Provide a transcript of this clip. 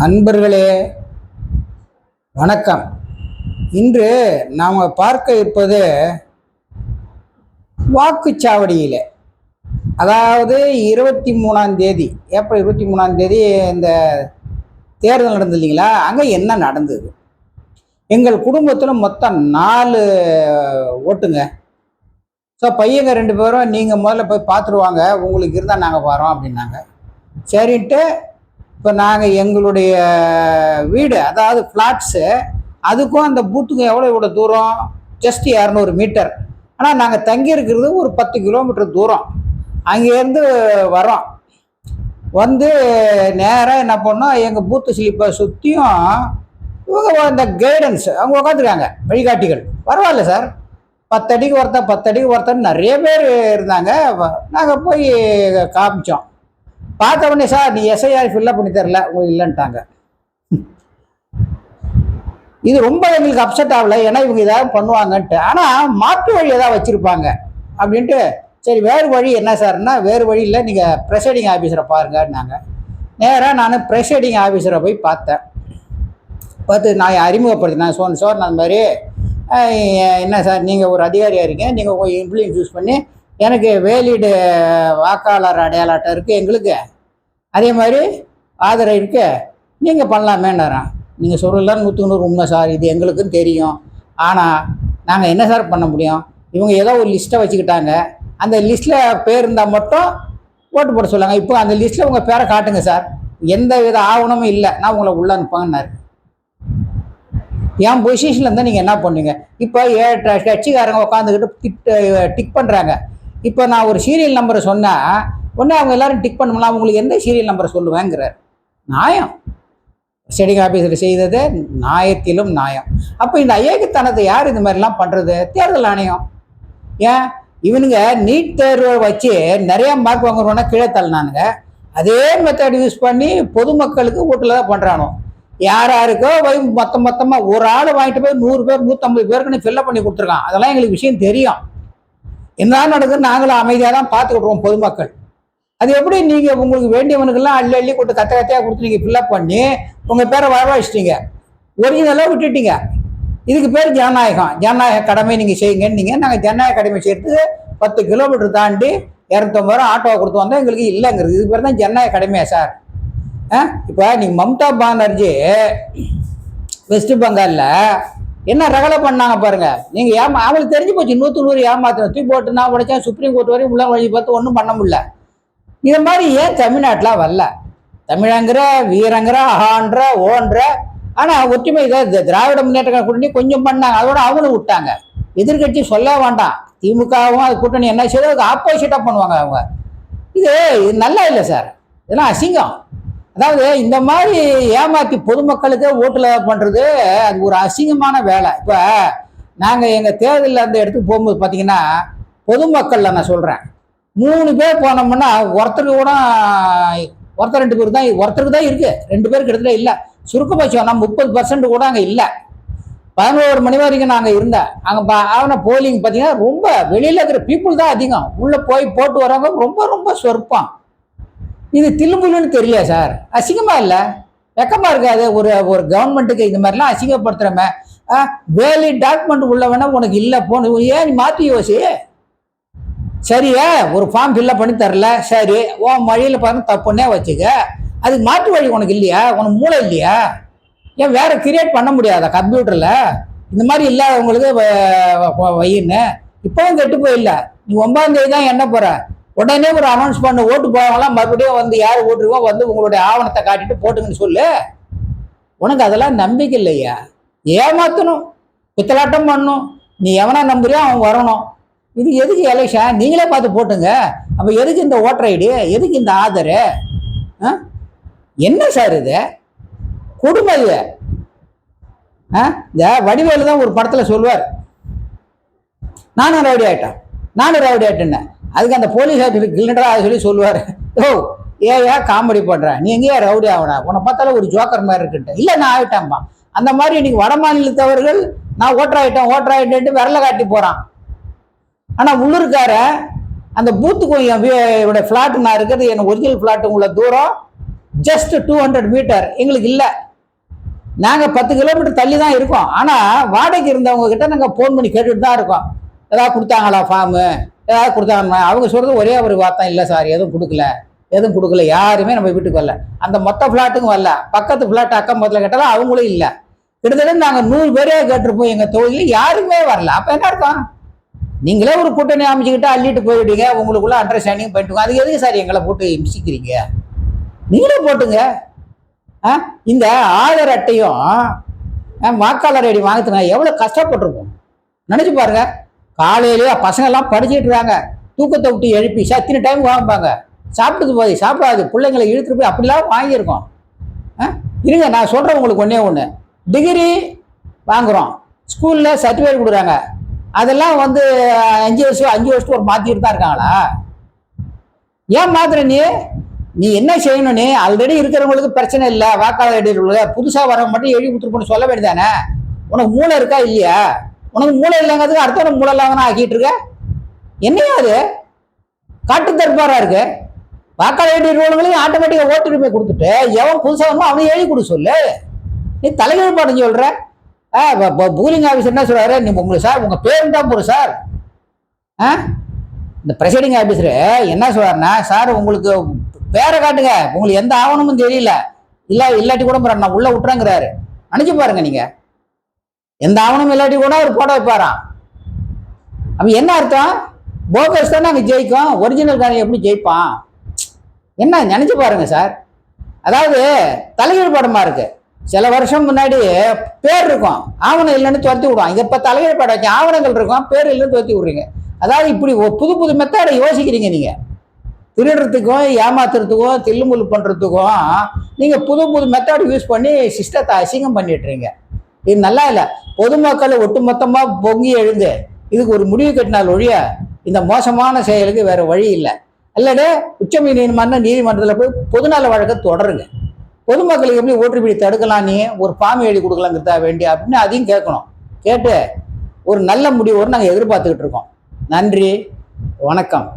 அன்பர்களே வணக்கம். இன்று நாம் பார்க்க இருப்பது வாக்குச்சாவடியில், அதாவது 23ஆம் தேதி, ஏப்ரல் 23ஆம் தேதி இந்த தேர்தல் நடந்தது இல்லைங்களா? அங்கே என்ன நடந்தது? எங்கள் குடும்பத்தில் மொத்தம் 4 ஓட்டுங்க. ஸோ பையங்க 2 பேரும் நீங்கள் முதல்ல போய் பார்த்துருவாங்க, உங்களுக்கு இருந்தால் நாங்கள் வரோம் அப்படின்னாங்க. சரின்ட்டு இப்போ நாங்கள் எங்களுடைய வீடு, அதாவது ஃப்ளாட்ஸு, அதுக்கும் அந்த பூத்துக்கும் எவ்வளோ தூரம்? Just 200 metre. ஆனால் நாங்கள் தங்கியிருக்கிறது ஒரு 10 கிலோமீட்டர் தூரம். அங்கேருந்து வரோம். வந்து நேராக என்ன பண்ணோம், எங்கள் பூத்து ஸ்லிப்பை சுற்றியும் இவங்க இந்த கைடன்ஸ் அவங்க உட்காந்துருக்காங்க, வழிகாட்டிகள். பரவாயில்ல சார், 10 அடிக்கு ஒருத்தர் 10 அடிக்கு ஒருத்தர் நிறைய பேர் இருந்தாங்க. நாங்கள் போய் காமிச்சோம். பார்த்த உடனே, சார் நீ எஸ்ஐஆர் ஃபில்லப் பண்ணி தரல, உங்களுக்கு இல்லைன்ட்டாங்க. இது ரொம்ப எங்களுக்கு அப்செட் ஆகலை, ஏன்னா இவங்க ஏதாவது பண்ணுவாங்கன்ட்டு. ஆனால் மாற்று வழி ஏதாவது வச்சுருப்பாங்க அப்படின்ட்டு, சரி வேறு வழி என்ன சார்னா, வேறு வழி இல்லை, நீங்கள் ப்ரெசைடிங் ஆஃபீஸரை பாருங்கன்னாங்க. நேராக நான் ப்ரெசைடிங் ஆஃபீஸரை போய் பார்த்தேன். பார்த்து நான் அறிமுகப்படுத்தினேன். சார் நான் அந்த மாதிரி, என்ன சார் நீங்கள் ஒரு அதிகாரியாக இருக்கீங்க, நீங்கள் கொஞ்சம் இன்ஃப்ளூயன்ஸ் யூஸ் பண்ணி எனக்கு வேலிடு வாக்காளர் அடையாள அட்டை இருக்குது எங்களுக்கு, அதே மாதிரி ஆதரவு இருக்குது, நீங்கள் பண்ணலாமேன்னாரான். நீங்கள் சொல்லலாம் 100க்கு 100 உண்மை சார், இது எங்களுக்கும் தெரியும். ஆனால் நாங்கள் என்ன சார் பண்ண முடியும்? இவங்க ஏதோ ஒரு லிஸ்ட்டை வச்சுக்கிட்டாங்க, அந்த லிஸ்ட்டில் பேர் இருந்தால் மட்டும் ஓட்டு போட சொல்லுவாங்க. இப்போ அந்த லிஸ்ட்டில் உங்கள் பேரை காட்டுங்க சார், எந்த வித ஆவணமும் இல்லை, நான் உங்களை உள்ள அனுப்பாங்கன்னாரு. என் பொசிஷனில் இருந்தால் நீங்கள் என்ன பண்ணுவீங்க? இப்போ கட்சிக்காரங்க உட்காந்துக்கிட்டு டிக் பண்ணுறாங்க. இப்போ நான் ஒரு சீரியல் நம்பரை சொன்னால் உடனே அவங்க எல்லோரும் டிக் பண்ணலாம், அவங்களுக்கு எந்த சீரியல் நம்பரை சொல்லுவேங்கிறார். நியாயம். ஸ்டேடிங் ஆஃபீஸர் செய்தது நியாயத்திலும் நியாயம். அப்போ இந்த அயோக்கியத்தனத்தை யார் இந்த மாதிரிலாம் பண்ணுறது? தேர்தல் ஆணையம். ஏன் இவனுங்க நீட் தேர்வை வச்சு நிறையா மார்க் வாங்குறோன்னா கீழே தள்ளினானுங்க. அதே மெத்தட் யூஸ் பண்ணி பொதுமக்களுக்கு ஓட்டில் தான் பண்ணுறானோ. யாருக்கோ போய் மொத்தமாக ஒரு ஆள் வாங்கிட்டு போய் 100 பேர் 150 பேருக்குன்னு ஃபில்லப் பண்ணி கொடுத்துருக்கான். அதெல்லாம் எங்களுக்கு விஷயம் தெரியும். என்ன நடக்குதுன்னு நாங்களும் அமைதியாக தான் பார்த்துக்கிட்டுருவோம் பொதுமக்கள். அது எப்படி நீங்கள் உங்களுக்கு வேண்டியவனுக்கெல்லாம் அள்ளி அள்ளி கொடுத்து கத்தையாக கொடுத்து நீங்கள் ஃபில்லப் பண்ணி உங்கள் பேரை வரவழைச்சிட்டீங்க, ஒரிஜினலாக விட்டுட்டீங்க. இதுக்கு பேர் ஜனநாயகம். ஜனநாயக கடமை நீங்கள் செய்யுங்கன்னு நீங்கள். நாங்கள் ஜனநாயக கடமை செய்யறதுக்கு 10 கிலோமீட்டர் தாண்டி 250 ரூபா ஆட்டோவை கொடுத்து வந்தால் எங்களுக்கு இல்லைங்கிறது. இது பேர் தான் ஜனநாயக கடமையா சார்? இப்போ நீங்கள் மம்தா பானர்ஜி வெஸ்ட் பெங்காலில் என்ன ரகலை பண்ணாங்க பாருங்க. நீங்கள் அவங்களுக்கு தெரிஞ்சு போச்சு 100க்கு 100 ஏமாத்தின தூக்கி போட்டு நான் உடைச்சேன், சுப்ரீம் கோர்ட் வரையும் உள்ள வழி பார்த்து ஒன்றும் பண்ண முடியல. இது மாதிரி ஏன் தமிழ்நாட்டில் வரல? தமிழங்கிற வீரங்கிற அகான்ற ஓன்ற, ஆனால் ஒற்றுமை இதை திராவிட முன்னேற்ற கூட்டணி கொஞ்சம் பண்ணாங்க, அதோட அவங்களும் விட்டாங்க. எதிர்கட்சி சொல்ல வேண்டாம், திமுகவும் அது கூட்டணி என்ன செய்யுதோ அதுக்கு ஆப்போசிட்டாக பண்ணுவாங்க அவங்க. இது நல்லா இல்லை சார், இதெல்லாம் அசிங்கம். அதாவது இந்த மாதிரி ஏமாற்றி பொதுமக்களுக்கு ஓட்டில் பண்ணுறது அது ஒரு அசிங்கமான வேலை. இப்போ நாங்கள் எங்கள் தேர்தலில் அந்த இடத்துக்கு போகும்போது பார்த்தீங்கன்னா, பொதுமக்களில் நான் சொல்கிறேன், 3 பேர் போனோம்னா ஒருத்தருக்கு கூட ஒருத்தர் 2 பேர் தான், ஒருத்தருக்கு தான் இருக்குது, 2 பேருக்கு இடத்துல இல்லை. சுருக்கமாக சொன்னால் 30% கூட அங்கே இல்லை. 11 மணி வரைக்கும் நாங்கள் இருந்தேன். அங்கே ஆன போலிங் பார்த்தீங்கன்னா ரொம்ப வெளியில் இருக்கிற பீப்புள் தான் அதிகம், உள்ளே போய் போட்டு வரவங்க ரொம்ப ரொம்ப சொற்பம். இது தில்லுமுல்லுன்னு தெரியல சார், அசிங்கமாக இல்லை? வெக்கமாக இருக்காது ஒரு ஒரு கவர்மெண்ட்டுக்கு இந்த மாதிரிலாம் அசிங்கப்படுத்துகிறோமே? வேலிட் டாக்குமெண்ட் உள்ள வேணா உனக்கு இல்லை போன, ஏன் நீ மாற்றி யோசி. சரியா ஒரு ஃபார்ம் ஃபில்லப் பண்ணி தரல, சரி உன் வழியில் பாருங்க தப்புன்னே வச்சுக்க, அதுக்கு மாற்று வழி உனக்கு இல்லையா? உனக்கு மூளை இல்லையா? ஏன் வேற கிரியேட் பண்ண முடியாதா கம்ப்யூட்டரில்? இந்த மாதிரி இல்லாதவங்களுக்கு வையின்னு இப்போவும் கெட்டு போயில்ல. நீ 9ஆம் தேதி தான் என்ன போகிற, உடனே ஒரு அனௌன்ஸ் பண்ண, ஓட்டு போவாங்களாம் மறுபடியும் வந்து யார் ஓட்டுருவோ வந்து உங்களுடைய ஆவணத்தை காட்டிட்டு போட்டுங்கன்னு சொல்லு. உனக்கு அதெல்லாம் நம்பிக்கை இல்லையா? ஏமாற்றணும், பித்தலாட்டம் பண்ணணும், நீ எவனா நம்புறியோ அவன் வரணும். இது எதுக்கு எலெக்ஷன்? நீங்களே பார்த்து போட்டுங்க. அப்போ எதுக்கு இந்த ஓட்டர் ஐடி, எதுக்கு இந்த ஆதரு? என்ன சார் இது கொடுமை? இது இந்த வடிவேலு தான் ஒரு படத்தில் சொல்லுவார், நானும் ரவுடி ஆகிட்டேன்னு. அதுக்கு அந்த போலீஸ் ஆஃபீஸர் கில்னடா அதை சொல்லி சொல்லுவார், ஓ ஏயா காமெடி பண்ணுறேன், நீ எங்கேயா ரவுடி ஆகணும், உன்னை பார்த்தாலும் ஒரு ஜோக்கர் மாதிரி இருக்குன்ட்டு. இல்லை நான் ஆகிட்டேன்ப்பா. அந்த மாதிரி இன்னைக்கு வட மாநிலத்தவர்கள் நான் ஓட்டர் ஆகிட்டேன்ட்டு விரல காட்டி போகிறான். ஆனால் உள்ளூர்கார அந்த பூத்துக்கும் என்னோட ஃப்ளாட்டு நான் இருக்கிறது, என் ஒரிஜினல் ஃப்ளாட்டு உள்ள தூரம் ஜஸ்ட் 200 மீட்டர் எங்களுக்கு இல்லை. நாங்கள் 10 கிலோமீட்டர் தள்ளி தான் இருக்கோம். ஆனால் வாடகைக்கு இருந்தவங்க கிட்ட நாங்கள் ஃபோன் பண்ணி கேட்டுட்டு தான் இருக்கோம். ஏதாவது கொடுத்தாங்களா ஃபார்மு, ஏதாவது கொடுத்தாங்க. அவங்க சொல்கிறது ஒரே ஒரு வார்த்தை, இல்லை சார் எதுவும் கொடுக்கல, யாருமே நம்ம வீட்டுக்கு வரல. அந்த மொத்த ஃப்ளாட்டுக்கும் வரல. பக்கத்து ஃப்ளாட் அக்கம் பக்கத்தில் கேட்டாலும் அவங்களும் இல்லை. கிட்டத்தட்ட நாங்கள் 100 பேரே கேட்டிருப்போம் எங்கள் தொகுதியில், யாருமே வரல. அப்போ என்ன அர்த்தம்? நீங்களே ஒரு கூட்டணி அமைச்சுக்கிட்டு அள்ளிட்டு போயிடுங்க, உங்களுக்குள்ள அண்டர்ஸ்டாண்டிங் பண்ணிட்டுங்க. அதுக்கு எதுக்கு சார் எங்களை போட்டு இம்சிக்கிறீங்க? நீங்களே போட்டுங்க. இந்த ஆதார் அட்டையும் வாக்காளர் ஐடி வாங்குறதுங்க எவ்வளோ கஷ்டப்பட்டிருக்கும் நினச்சி பாருங்க. காலையிலேயே பசங்கள்லாம் படிச்சுட்டு இருக்காங்க, தூக்கத்தை விட்டு எழுப்பி சத்தின டைம் வாங்கிப்பாங்க. சாப்பிடாது பிள்ளைங்களை இழுத்துட்டு போய் அப்படிலாம் வாங்கியிருக்கோம். இருங்க, நான் சொல்கிறேன் உங்களுக்கு ஒன்று. டிகிரி வாங்குகிறோம், ஸ்கூலில் சர்டிஃபிகேட் கொடுக்குறாங்க. அதெல்லாம் 5 வருஷத்துக்கு ஒரு மாற்றிட்டு தான் இருக்காங்களா? ஏன் மாத்திர நீ என்ன செய்யணும்? நீ ஆல்ரெடி இருக்கிறவங்களுக்கு பிரச்சனை இல்லை, வாக்காளர் ஐடி புதுசாக வர மட்டும் எழுதி கொடுத்துருப்போன்னு சொல்ல வேண்டியதானே? உனக்கு மூளை இருக்கா இல்லையா? உனக்கு மூளை இல்லைங்கிறதுக்கு அடுத்தவனுக்கு மூளை இல்லாம ஆக்கிட்டு இருக்க. என்னையா அது காட்டு தற்பாரா இருக்கு? வாக்காளர் ஐடி உள்ளவங்களையும் ஆட்டோமேட்டிக்காக ஓட்டுரிமை கொடுத்துட்டு எவன் புதுசாக வரணும் அவனை எழுதி கொடு சொல்லு. நீ தலைகள் பாடம் சொல்ற. பூலிங் ஆஃபீஸர் என்ன சொல்றாரு? நீ உங்களுக்கு சார் உங்க பேரு தான் போற சார். இந்த பிரசைடிங் ஆஃபீஸரு என்ன சொல்றாருன்னா, சார் உங்களுக்கு பேரை காட்டுங்க, உங்களுக்கு எந்த ஆவணமும் தெரியல, இல்லாட்டி கூட நான் உள்ள விட்டுறேங்கிறாரு. நினைச்சு பாருங்க நீங்க, எந்த ஆவணமும் இல்லாட்டி கூட அவர் போட வைப்பாராம். அப்ப என்ன அர்த்தம்? போகஸ் தான் நாங்கள் ஜெயிக்கும், ஒரிஜினல் காரன் எப்படி ஜெயிப்பான்? என்ன நினைச்சு பாருங்க சார். அதாவது தலைகீழ் படமா இருக்கு. சில வருஷம் முன்னாடி பேர் இருக்கும், ஆவணம் இல்லைன்னு துரத்தி விடுவான். இதை இப்போ தலைகீழ் படம் வச்சு ஆவணங்கள் இருக்கும், பேர் இல்லைன்னு துரத்தி விடுறீங்க. அதாவது இப்படி புது மெத்தடை யோசிக்கிறீங்க நீங்க. திருடுறதுக்கும் ஏமாத்துறதுக்கும் தில்லுமுல்லு பண்றதுக்கும் நீங்க புது மெத்தட் யூஸ் பண்ணி சிஸ்டத்தை அசிங்கம் பண்ணிட்டுறீங்க. இது நல்லா இல்லை. பொதுமக்களை ஒட்டுமொத்தமா பொங்கி எழுந்து இதுக்கு ஒரு முடிவு கட்டினால் ஒழிய இந்த மோசமான செயலுக்கு வேற வழி இல்லை. அல்லது நீதிமன்றத்தில் போய் பொதுநல வழக்கை தொடருங்க. பொதுமக்களுக்கு எப்படி ஓட்டுப்பிடி தடுக்கலாம், நீ ஒரு ஃபார்ம் எழுதி கொடுக்கலாங்கிறதா வேண்டிய அப்படின்னு அதையும் கேட்கணும். கேட்டு ஒரு நல்ல முடிவோடு நாங்கள் எதிர்பார்த்துக்கிட்டு இருக்கோம். நன்றி, வணக்கம்.